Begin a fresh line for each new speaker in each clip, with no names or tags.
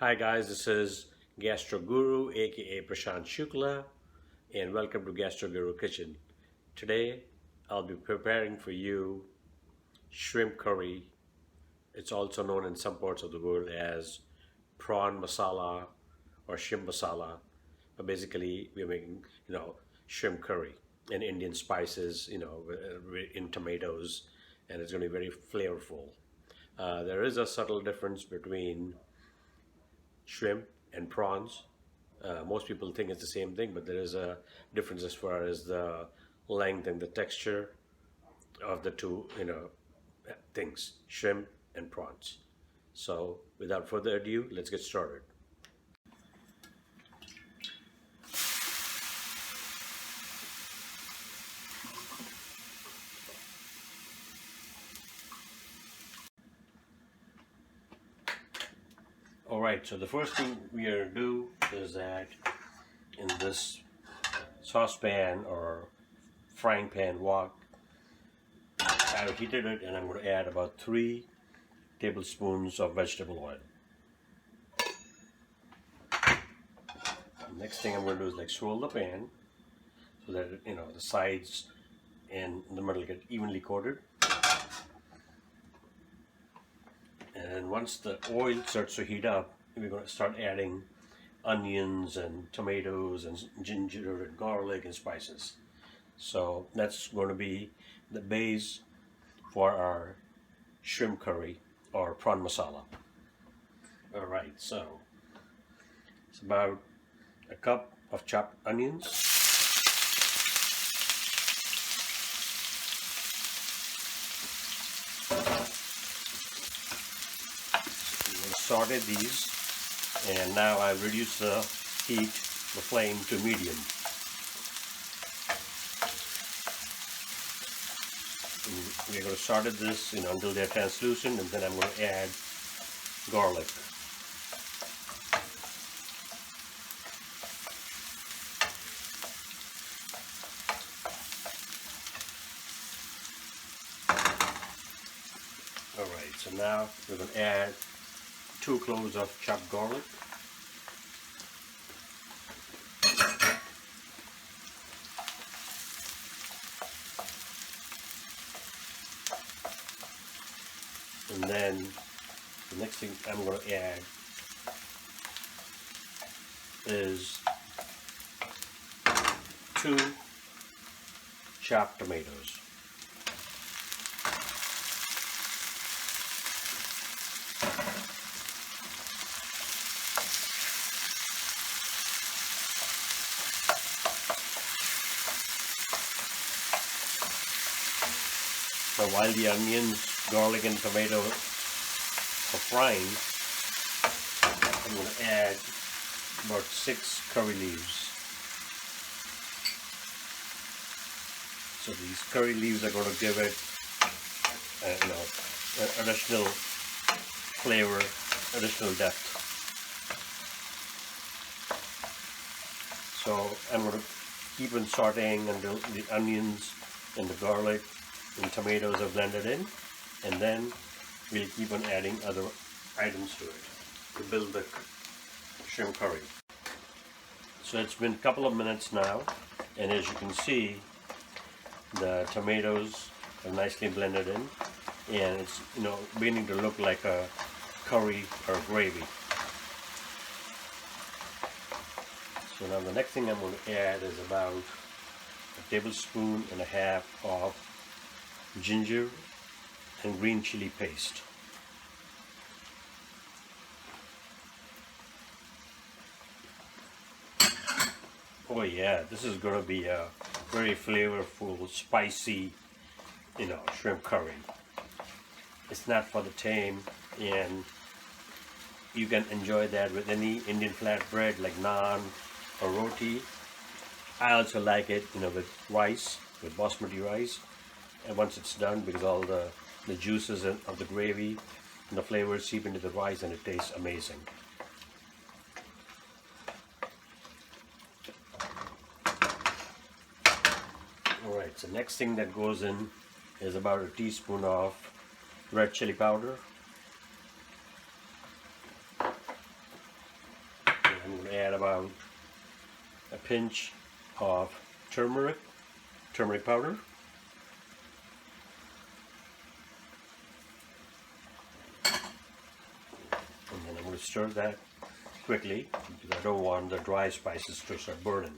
Hi guys, this is Gastro Guru aka Prashant Shukla and welcome to Gastro Guru Kitchen. Today I'll be preparing for you shrimp curry. It's also known in some parts of the world as prawn masala or shrimp masala. But basically we're making, shrimp curry and Indian spices, in tomatoes, and it's going to be very flavorful. There is a subtle difference between shrimp and prawns. Most people think it's the same thing, but there is a difference as far as the length and the texture of the two, things, shrimp and prawns. So without further ado, let's get started. Alright, so the first thing we are going to do is that in this saucepan or frying pan wok, I've heated it and I'm going to add about 3 tablespoons of vegetable oil. The next thing I'm going to do is swirl the pan so that the sides and the middle get evenly coated. And once the oil starts to heat up, we're going to start adding onions and tomatoes and ginger and garlic and spices. So that's going to be the base for our shrimp curry or prawn masala. Alright, so it's about a cup of chopped onions, saute these, and now I've reduced the flame to medium. And we're going to saute this until they're translucent, and then I'm going to add garlic. Alright, so now we're going to add 2 cloves of chopped garlic. And then the next thing I'm going to add is 2 chopped tomatoes. So while the onions, garlic and tomato are frying, I'm going to add about 6 curry leaves. So these curry leaves are going to give it, additional flavor, additional depth. So I'm going to keep on sauteing until the onions and the garlic and tomatoes are blended in, and then we'll keep on adding other items to it to build the shrimp curry. So it's been a couple of minutes now, and as you can see, the tomatoes are nicely blended in, and it's beginning to look like a curry or gravy. So now the next thing I'm going to add is about 1.5 tablespoons of ginger and green chili paste. Oh yeah, this is going to be a very flavorful, spicy, shrimp curry. It's not for the tame, and you can enjoy that with any Indian flatbread like naan or roti. I also like it, with rice, with basmati rice. And once it's done, because all the juices of the gravy and the flavors seep into the rice, and it tastes amazing. Alright, so next thing that goes in is about 1 teaspoon of red chili powder, about a pinch of turmeric powder. And then I'm going to stir that quickly because I don't want the dry spices to start burning.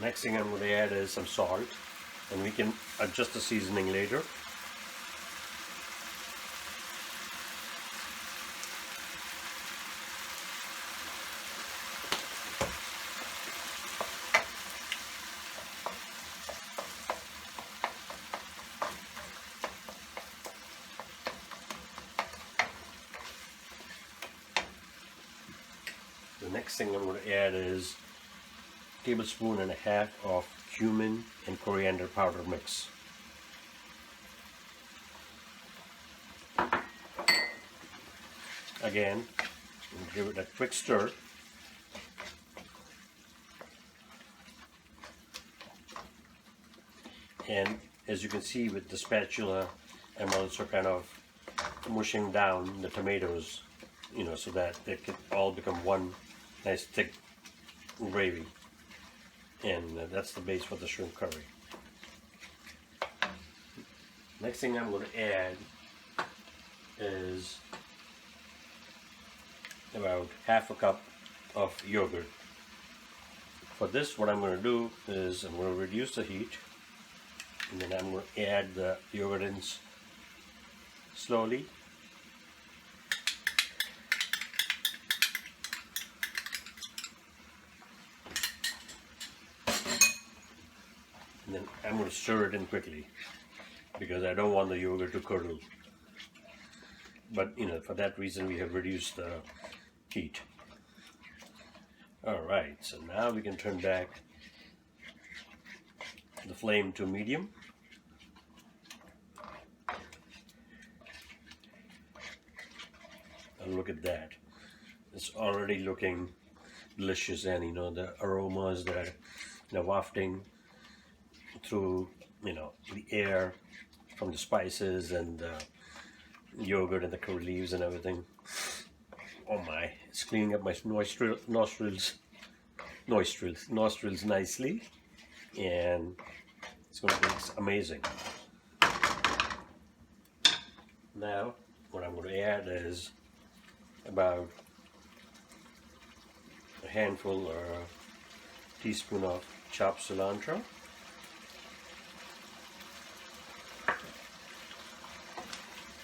Next thing I'm going to add is some salt, and we can adjust the seasoning later. The next thing I'm going to add is a tablespoon and a half of cumin and coriander powder mix. Again, give it a quick stir. And as you can see with the spatula, I'm also kind of mushing down the tomatoes, so that they can all become one nice thick gravy. And that's the base for the shrimp curry. Next thing I'm going to add is about half a cup of yogurt. For this, what I'm going to do is I'm going to reduce the heat, and then I'm going to add the yogurt in slowly. And then I'm going to stir it in quickly because I don't want the yogurt to curdle. But for that reason we have reduced the heat. Alright, so now we can turn back the flame to medium. And look at that. It's already looking delicious, and the aromas that are wafting through the air from the spices and the yogurt and the curry leaves and everything. Oh my, it's cleaning up my nostrils nicely, and it's going to be amazing. Now what I'm going to add is about a handful or a teaspoon of chopped cilantro.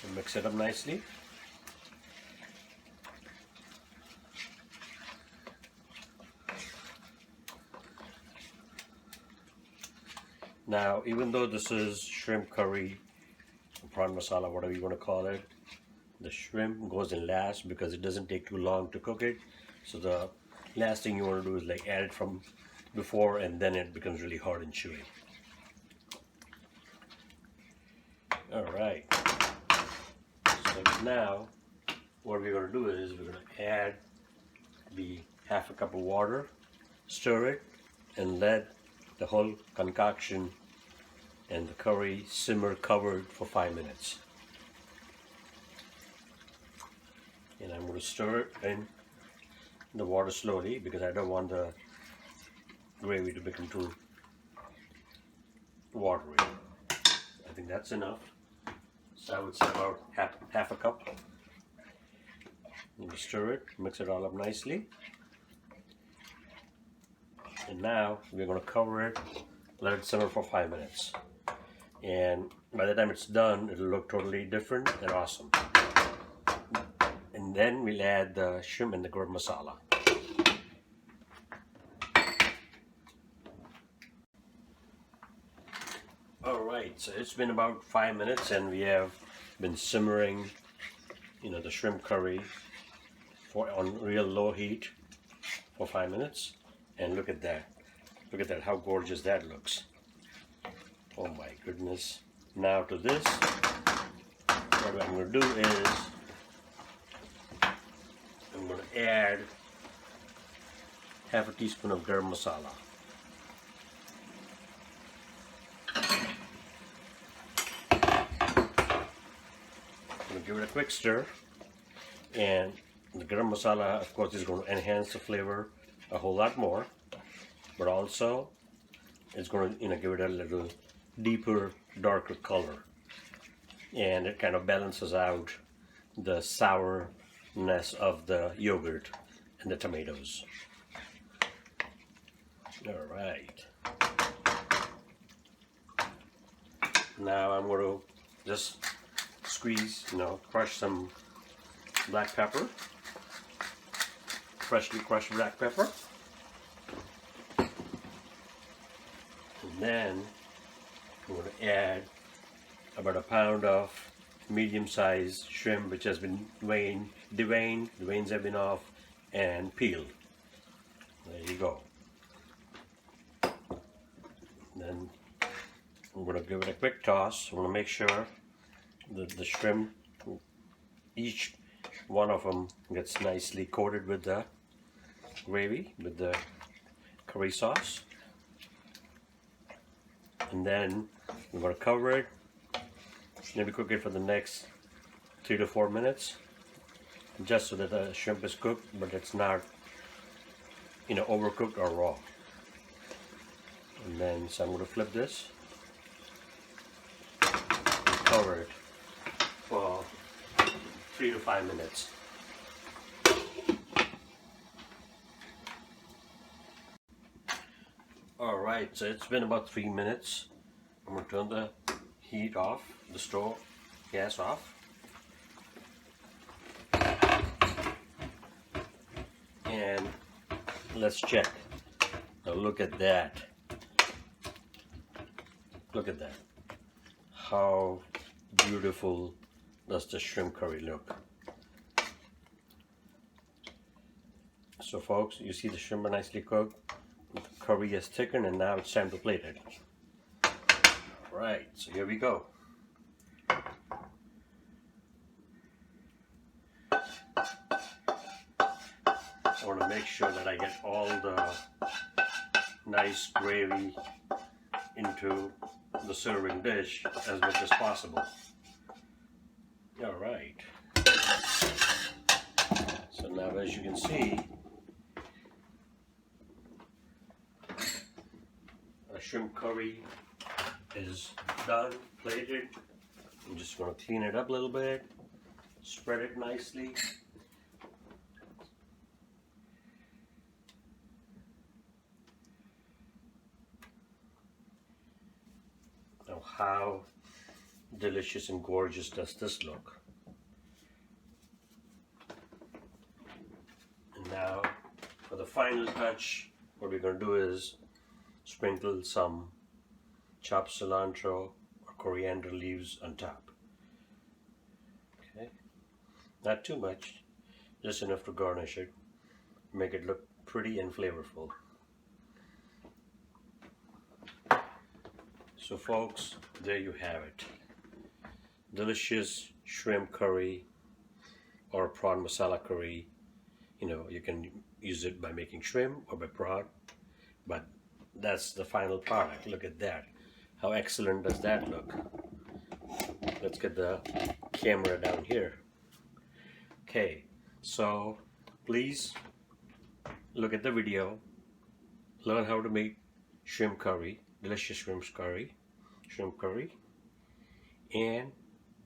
And mix it up nicely. Now, even though this is shrimp curry, prawn masala, whatever you want to call it, the shrimp goes in last because it doesn't take too long to cook it. So the last thing you want to do is add it from before, and then it becomes really hard and chewy. Alright. So now, what we're going to do is we're going to add the half a cup of water, stir it, and let the whole concoction and the curry simmer covered for 5 minutes. And I'm going to stir it in the water slowly because I don't want the gravy to become too watery. I think that's enough. So I would say about half a cup. You stir it, mix it all up nicely. And now we're going to cover it, let it simmer for 5 minutes. And by the time it's done, it'll look totally different and awesome. And then we'll add the shrimp and the garam masala. Alright, so it's been about 5 minutes and we have been simmering, the shrimp curry on real low heat for 5 minutes. And look at that. Look at that, how gorgeous that looks. Oh my goodness. Now to this, what I'm going to do is I'm going to add half a teaspoon of garam masala. give it a quick stir, and the garam masala, of course, is going to enhance the flavor a whole lot more, but also it's going to give it a little deeper, darker color, and it kind of balances out the sourness of the yogurt and the tomatoes. All right. Now I'm going to just squeeze, crush some black pepper, freshly crushed black pepper. And then I'm going to add about a pound of medium-sized shrimp which has been deveined. The veins have been off and peeled. There you go. Then I'm going to give it a quick toss. I'm going to make sure that the shrimp, each one of them, gets nicely coated with the gravy, with the curry sauce. And then I'm going to cover it, maybe cook it for the next 3 to 4 minutes, just so that the shrimp is cooked, but it's not, overcooked or raw. And then, so I'm going to flip this, and cover it for 3 to 5 minutes. Alright, so it's been about 3 minutes. I'm going to turn the heat off, the stove, gas off. And let's check. Now look at that. Look at that. How beautiful does the shrimp curry look? So folks, you see the shrimp are nicely cooked. The curry is thickened, and now it's time to plate it. Alright, so here we go. I want to make sure that I get all the nice gravy into the serving dish as much as possible. Alright. So now, as you can see, our shrimp curry is done, plated. I'm just going to clean it up a little bit, spread it nicely. Now, how delicious and gorgeous does this look? And now, for the final touch, what we're going to do is sprinkle some chopped cilantro or coriander leaves on top. Okay, not too much, just enough to garnish it, make it look pretty and flavorful. So folks, there you have it. Delicious shrimp curry or prawn masala curry. You can use it by making shrimp or by prawn, but that's the final product. Look at that. How excellent does that look? Let's get the camera down here. Okay, so please look at the video, learn how to make shrimp curry, delicious shrimp curry, and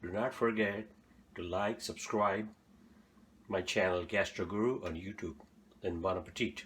do not forget to like, subscribe my channel Gastro Guru on YouTube. And bon appetit.